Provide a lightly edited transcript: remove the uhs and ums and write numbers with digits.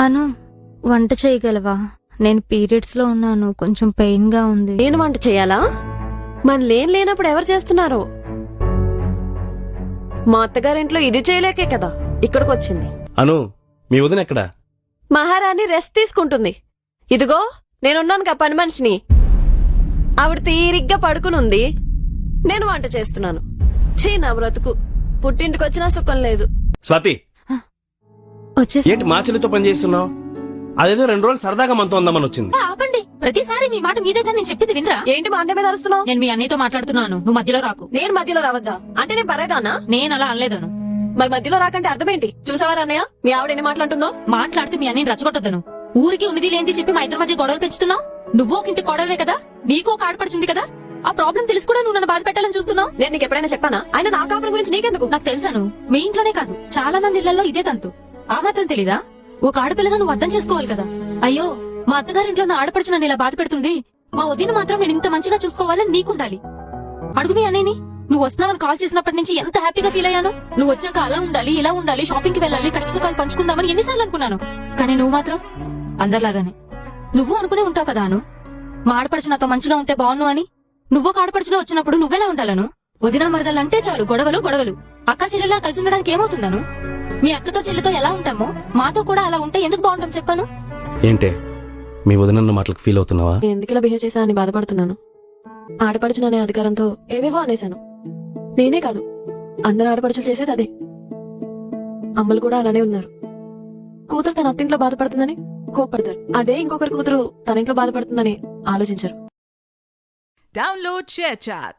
అను, వంట చేయగలవా? నేను పీరియడ్స్ లో ఉన్నాను, కొంచెం పెయిన్ గా ఉంది. నేను వంట చేయాలా? మన లేనప్పుడు ఎవరు చేస్తున్నారు? మా అత్తగారింట్లో ఇది చేయలేకే కదా ఇక్కడికి వచ్చింది. అను, మీ వదిన ఎక్కడా? మహారాణి రెస్ట్ తీసుకుంటుంది. ఇదిగో నేనున్నాను పని మనిషిని. ఆవిడ తీరిగ్గా పడుకునుంది, నేను వంట చేస్తున్నాను. ఛీ, నా బ్రతుకు. పుట్టింటికి వచ్చినా సుఖం లేదు. స్వాతి, వచ్చేసి ఏంటి మా చెల్లితో పని చేస్తున్నావు? అదేదో 2 రోజులు సరదాగా మనతో ఉందామని వచ్చింది. ఆపండి, ప్రతిసారి మీ మాట మీదే కానీ నేను చెప్పింది వినరా? ఏంటి మా అన్న మీద అరుస్తున్నావు? నేను మీ అన్నయ్యతో మాట్లాడుతున్నాను, నువ్వు మధ్యలో రాకు. నేను మధ్యలో రావద్దా? అంటే నేను పరేదానా? నేను అలా అనలేదను. మరి మధ్యలో రాకంటే అర్థమేంటి? చూసావారా అన్నయ్య, మీ ఆవిడ ఎన్ని మాట్లాడుతుందో? మాట్లాడితే మీ అన్నయ్యని రచ్చగొట్టద్దను. ఊరికి ఉన్నది లేంటి చెప్పి మా ఇద్దరి మధ్య గొడవలు పెంచుతున్నావు. నువ్వు ఒక ఇంటి గొడవే కదా, నీకు ఒక ఆడపడుచుంది కదా. ఆ ప్రాబ్లం తెలిసి కూడా నువ్వు నన్ను బాధ పెట్టాలని చూస్తున్నావు. నేను నీకు ఎప్పుడైనా చెప్పానా? ఆయన నా కాపురం గురించి నీకెందుకు? నాకు తెలుసాను, మీ ఇంట్లోనే కాదు చాలా మంది ఇళ్లలో ఇదే తంతు. ఆ మాత్రం తెలీదా? ఒక ఆడపిల్లగా నువ్వు అర్థం చేసుకోవాలి కదా. అయ్యో, మా అత్తగారింట్లో నా ఆడపడుచు నన్ను ఇలా బాధ పెడుతుంది, మా వదిన మాత్రం నేను ఇంత మంచిగా చూసుకోవాలని నీకుండాలి. అడుగు మీ అన్నయ్యని. నువ్వు వస్తున్నావని కాల్ చేసినప్పటి నుంచి ఎంత హ్యాపీగా ఫీల్ అయ్యాను. నువ్వు వచ్చాక అలా ఉండాలి, ఇలా ఉండాలి, షాపింగ్ కి వెళ్ళాలి, కష్టసుఖాలు పంచుకుందామని ఎన్నిసార్లు అనుకున్నాను. కానీ నువ్వు మాత్రం అందరిలాగానే నువ్వు అనుకునే ఉంటావు కదా అను. మా ఆడపడుచు నాతో మంచిగా ఉంటే బాగున్ను అని. నువ్వు ఒక ఆడపడుచుగా వచ్చినప్పుడు నువ్వెలా ఉండాలను? వదిన మరదలంటే చాలు గొడవలు గొడవలు. అక్క చెల్లెలా కలిసి ఉండడానికి ఏమవుతుందను? మీ అక్కతో చెల్లితో ఎలా ఉంటామో మాతో కూడా అలా ఉంటే ఎందుకు బాగుంటాం చెప్పాను? ఏంటే మీ వదినన్న మాటలకు ఫీల్ అవుతున్నావా? ఎందుకు ఇలా బిహేవ్ చేశా అని బాధపడుతున్నాను. ఆడపడుచుననే అధికారంతో ఏవేవో అనేశాను. నేనే కాదు, అందరు ఆడపడుచులు చేసేది అదే. అమ్మలు కూడా అలానే ఉన్నారు. కూతురు తన అత్తింట్లో బాధపడుతుందని కోప్పడతారు, అదే ఇంకొకరి కూతురు తన ఇంట్లో బాధపడుతుందని ఆలోచించరు. Download ShareChat.